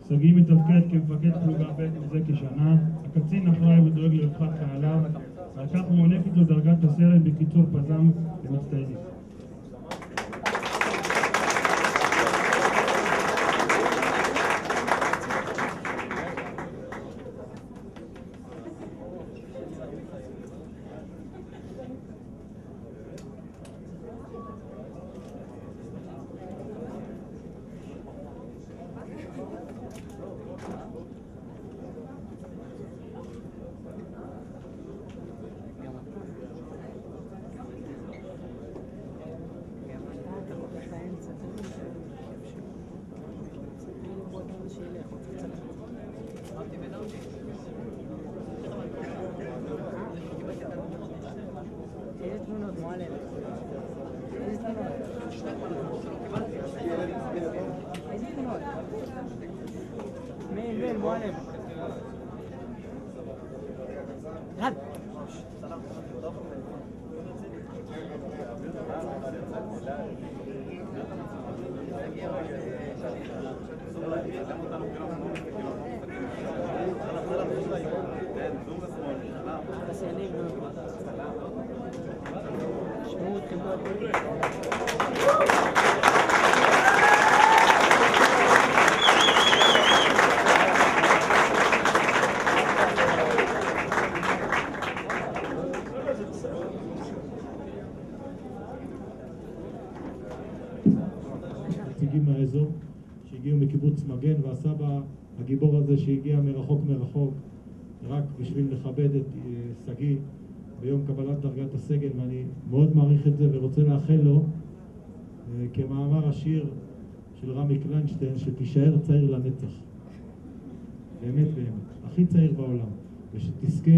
שגיא מתפקד כמפקד פלוגה ב' מזה כשנה. הקצין אחראי ודואג לרווחת חייליו, ועל כך מוענקת לו דרגת הסרן, בקיצור פז"ם למצטיינים. נציגים מהאזור שהגיעו מקיבוץ מגן, והסבא הגיבור הזה שהגיע מרחוק רק בשביל לכבד את שגיא ביום קבלת דרגת הסגן, ואני מאוד מעריך את זה ורוצה לאחל לו, כמאמר השיר של רמי קליינשטיין, שתישאר צעיר לנצח, באמת הכי צעיר בעולם, ושתזכה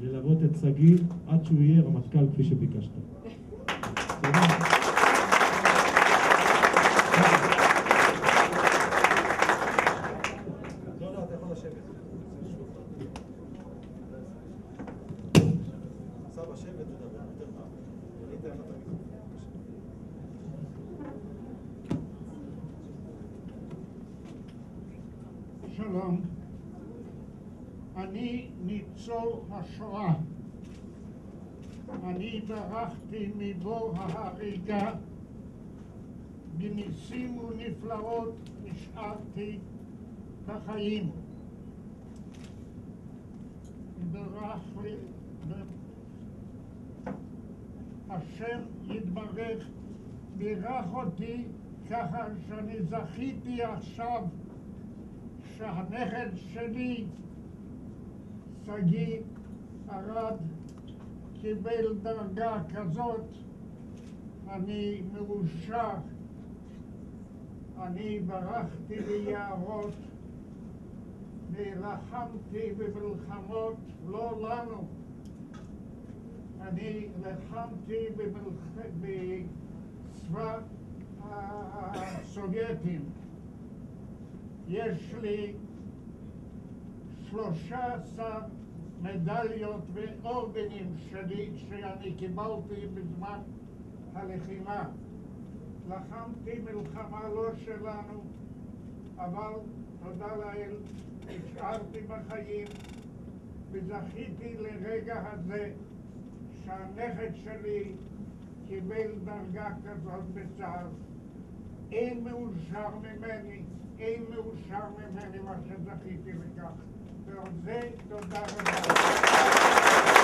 ללוות את שגיא עד שהוא יהיה רמטכ"ל כפי שביקשת. תודה. שלום, אני ניצול השואה. אני ברחתי מבור ההריגה, בניסים ונפלאות נשארתי בחיים. השם יתברך בירך אותי ככה שאני זכיתי עכשיו שהנכד שלי, שגיא ארד, קיבל דרגה כזאת. אני מאושר. אני ברחתי ביערות, ולחמתי במלחמות לא לנו. אני לחמתי בצבא הסובייטים. יש לי 13 מדליות ואורדנים שאני קיבלתי בזמן הלחימה. לחמתי מלחמה לא שלנו, אבל תודה לאל, נשארתי בחיים, וזכיתי לרגע הזה שהנכד שלי קיבל דרגה כזאת בצה"ל. אין מאושר ממני מה שזכיתי לכך. ועל זה תודה רבה.